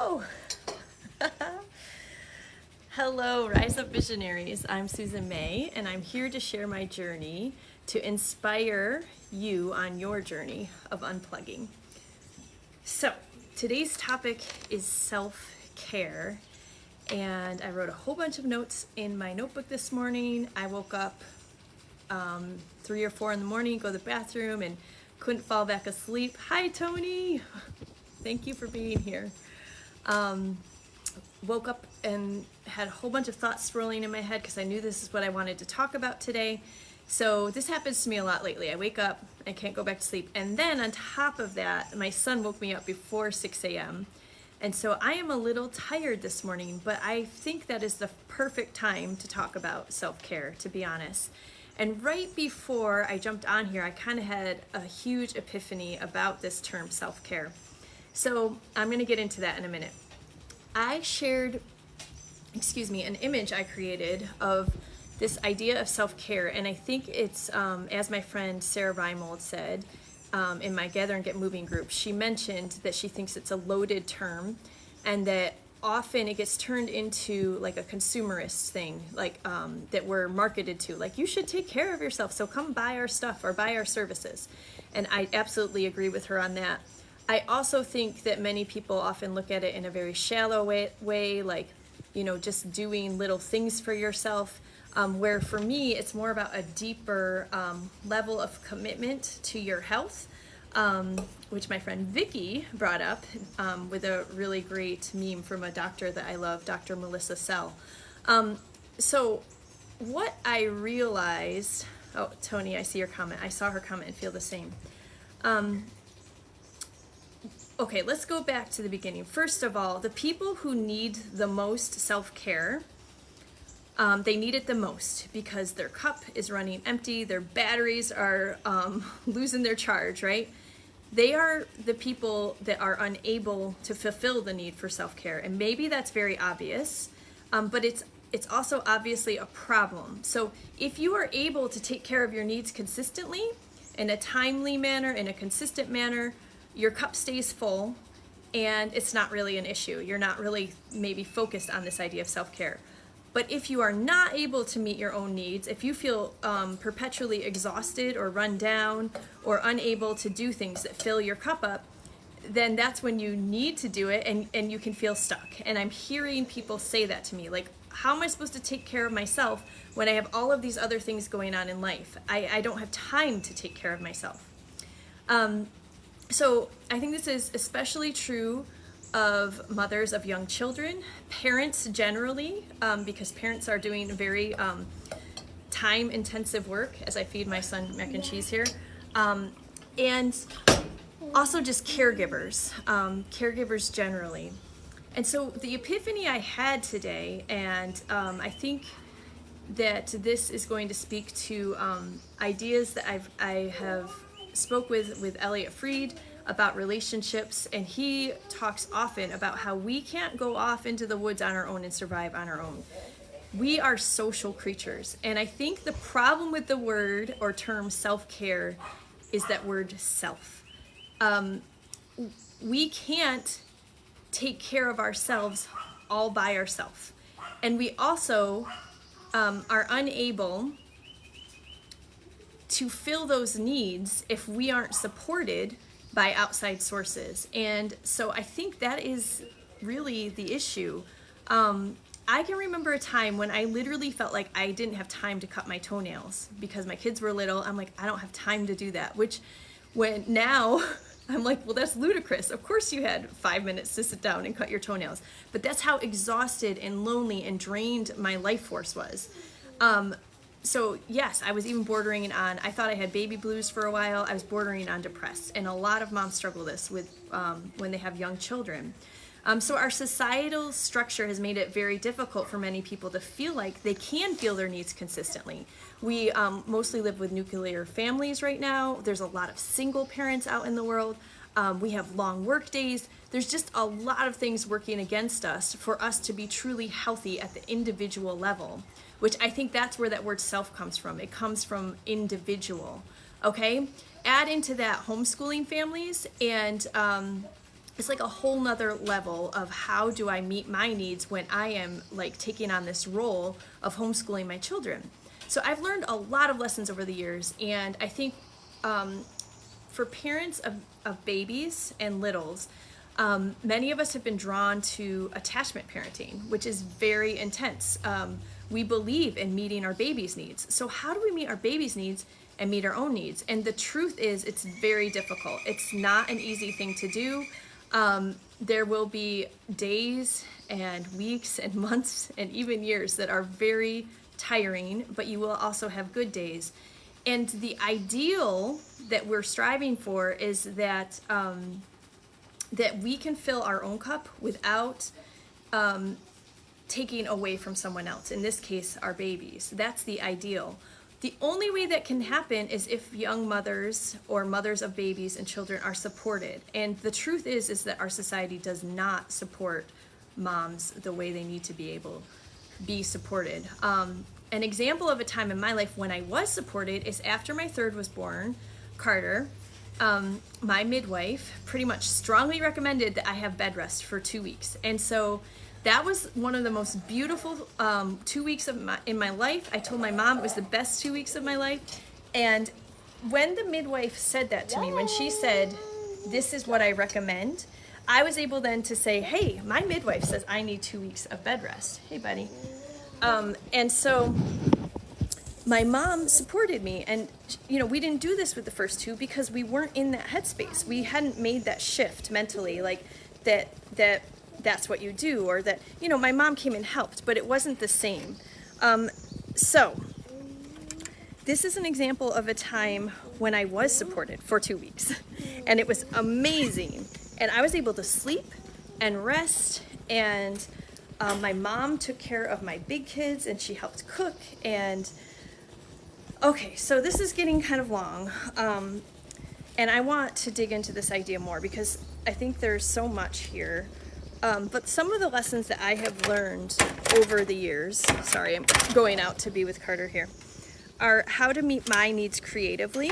Hello. Hello, Rise Up Visionaries. I'm Susan May, and I'm here to share my journey to inspire you on your journey of unplugging. So, today's topic is self-care, and I wrote a whole bunch of notes in my notebook this morning. I woke up 3 or 4 in the morning, go to the bathroom, and couldn't fall back asleep. Hi, Tony. Thank you for being here. Woke up and had a whole bunch of thoughts swirling in my head because I knew this is what I wanted to talk about today. So this happens to me a lot lately. I wake up, I can't go back to sleep. And then on top of that, my son woke me up before 6 a.m. And so I am a little tired this morning, but I think that is the perfect time to talk about self-care, to be honest. And right before I jumped on here, I kind of had a huge epiphany about this term self-care. So I'm going to get into that in a minute. I shared, an image I created of this idea of self-care, and I think it's, as my friend Sarah Reimold said in my Gather and Get Moving group, she mentioned that she thinks it's a loaded term, and that often it gets turned into like a consumerist thing, like that we're marketed to, like you should take care of yourself, so come buy our stuff or buy our services. And I absolutely agree with her on that. I also think that many people often look at it in a very shallow way, like, just doing little things for yourself, where for me, it's more about a deeper level of commitment to your health, which my friend Vicky brought up with a really great meme from a doctor that I love, Dr. Melissa Sell. So what I realized, oh, Tony, I see your comment. I saw her comment and feel the same. Okay, let's go back to the beginning. First of all, the people who need the most self-care, they need it the most because their cup is running empty, their batteries are losing their charge, right? They are the people that are unable to fulfill the need for self-care. And maybe that's very obvious, but it's also obviously a problem. So if you are able to take care of your needs consistently, in a timely manner, in a consistent manner, your cup stays full and it's not really an issue. You're not really maybe focused on this idea of self-care. But if you are not able to meet your own needs, if you feel perpetually exhausted or run down or unable to do things that fill your cup up, then that's when you need to do it and you can feel stuck. And I'm hearing people say that to me, like, how am I supposed to take care of myself when I have all of these other things going on in life? I don't have time to take care of myself. So I think this is especially true of mothers of young children, parents generally, because parents are doing very time-intensive work as I feed my son mac and cheese here, and also just caregivers, caregivers generally. And so the epiphany I had today, and I think that this is going to speak to ideas that I have spoke with Elliot Fried about relationships, and he talks often about how we can't go off into the woods on our own and survive on our own. We are social creatures, and I think the problem with the word or term self-care is that word self. We can't take care of ourselves all by ourselves, and we also are unable to fill those needs if we aren't supported by outside sources. And so I think that is really the issue. I can remember a time when I literally felt like I didn't have time to cut my toenails because my kids were little. I'm like, I don't have time to do that, which when now I'm like, well, that's ludicrous. Of course you had 5 minutes to sit down and cut your toenails, but that's how exhausted and lonely and drained my life force was. So yes, I was even bordering on, I thought I had baby blues for a while. I was bordering on depressed, and a lot of moms struggle this with when they have young children. So our societal structure has made it very difficult for many people to feel like they can feel their needs consistently. We mostly live with nuclear families right now. There's a lot of single parents out in the world. We have long work days. There's just a lot of things working against us for us to be truly healthy at the individual level, which I think that's where that word self comes from. It comes from individual, okay? Add into that homeschooling families and it's like a whole nother level of how do I meet my needs when I am like taking on this role of homeschooling my children. So I've learned a lot of lessons over the years, and I think for parents of babies and littles, many of us have been drawn to attachment parenting, which is very intense. We believe in meeting our baby's needs. So how do we meet our baby's needs and meet our own needs? And the truth is, it's very difficult. It's not an easy thing to do. There will be days and weeks and months and even years that are very tiring, but you will also have good days. And the ideal that we're striving for is that that we can fill our own cup without taking away from someone else. In this case, our babies. That's the ideal. The only way that can happen is if young mothers or mothers of babies and children are supported. And the truth is that our society does not support moms the way they need to be supported. An example of a time in my life when I was supported is after my third was born, Carter. My midwife pretty much strongly recommended that I have bed rest for 2 weeks. And so that was one of the most beautiful 2 weeks in my life. I told my mom it was the best 2 weeks of my life. And when the midwife said that to me, when she said, this is what I recommend, I was able then to say, hey, my midwife says I need 2 weeks of bed rest. Hey, buddy. And so my mom supported me, and we didn't do this with the first two because we weren't in that headspace. We hadn't made that shift mentally, like that's what you do, or that my mom came and helped, but it wasn't the same. So this is an example of a time when I was supported for 2 weeks, and it was amazing, and I was able to sleep and rest, and my mom took care of my big kids, and she helped cook. And okay, so this is getting kind of long, and I want to dig into this idea more because I think there's so much here. But some of the lessons that I have learned over the years, sorry, I'm going out to be with Carter here, are how to meet my needs creatively,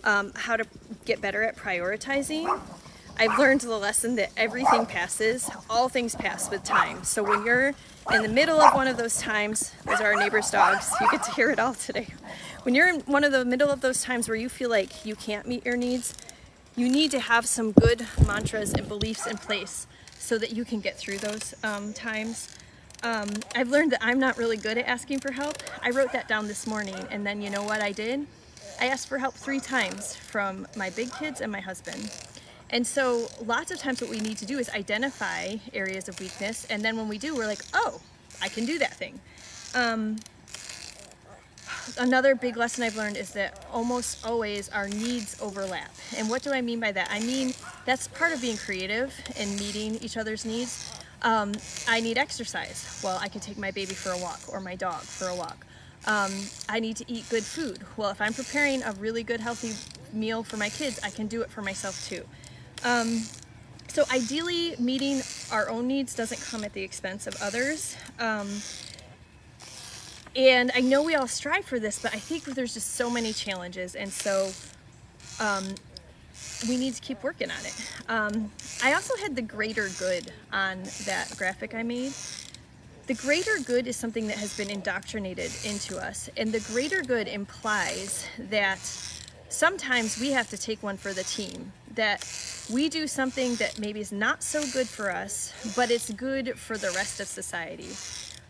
how to get better at prioritizing. I've learned the lesson that everything passes, all things pass with time. So when you're in the middle of one of those times, those are our neighbor's dogs, you get to hear it all today. When you're in one of the middle of those times where you feel like you can't meet your needs, you need to have some good mantras and beliefs in place so that you can get through those times. I've learned that I'm not really good at asking for help. I wrote that down this morning, and then you know what I did? I asked for help 3 times from my big kids and my husband. And so lots of times what we need to do is identify areas of weakness, and then when we do, we're like, oh, I can do that thing. Another big lesson I've learned is that almost always our needs overlap. And what do I mean by that? I mean, that's part of being creative and meeting each other's needs. I need exercise. Well, I can take my baby for a walk or my dog for a walk. I need to eat good food. Well, if I'm preparing a really good, healthy meal for my kids, I can do it for myself too. So ideally, meeting our own needs doesn't come at the expense of others. And I know we all strive for this, but I think there's just so many challenges, and so we need to keep working on it. I also had the greater good on that graphic I made. The greater good is something that has been indoctrinated into us, and the greater good implies that sometimes we have to take one for the team, that we do something that maybe is not so good for us, but it's good for the rest of society.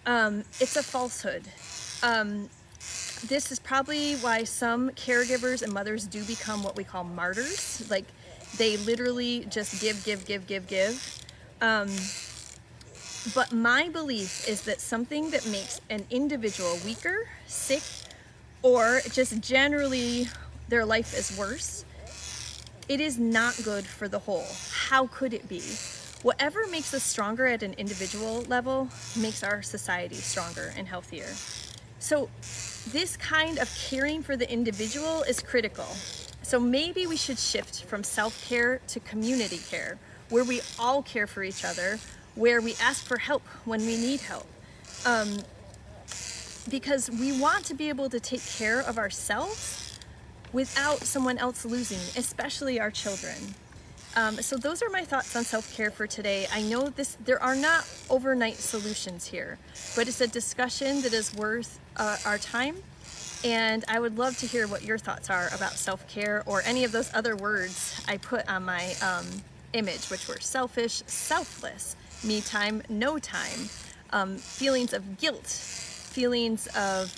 It's a falsehood. This is probably why some caregivers and mothers do become what we call martyrs. Like, they literally just give. But my belief is that something that makes an individual weaker, sick, or just generally their life is worse, it is not good for the whole. How could it be? Whatever makes us stronger at an individual level makes our society stronger and healthier. So this kind of caring for the individual is critical. So maybe we should shift from self-care to community care, where we all care for each other, where we ask for help when we need help. Because we want to be able to take care of ourselves without someone else losing, especially our children. So those are my thoughts on self-care for today. I know there are not overnight solutions here, but it's a discussion that is worth our time. And I would love to hear what your thoughts are about self-care or any of those other words I put on my image, which were selfish, selfless, me time, no time, feelings of guilt, feelings of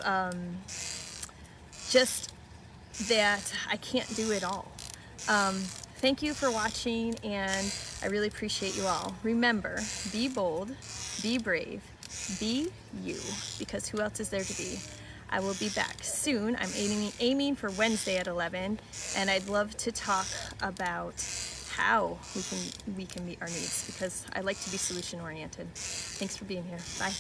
just that I can't do it all. Thank you for watching, and I really appreciate you all. Remember, be bold, be brave, be you, because who else is there to be? I will be back soon. I'm aiming for Wednesday at 11, and I'd love to talk about how we can meet our needs, because I like to be solution oriented. Thanks for being here. Bye.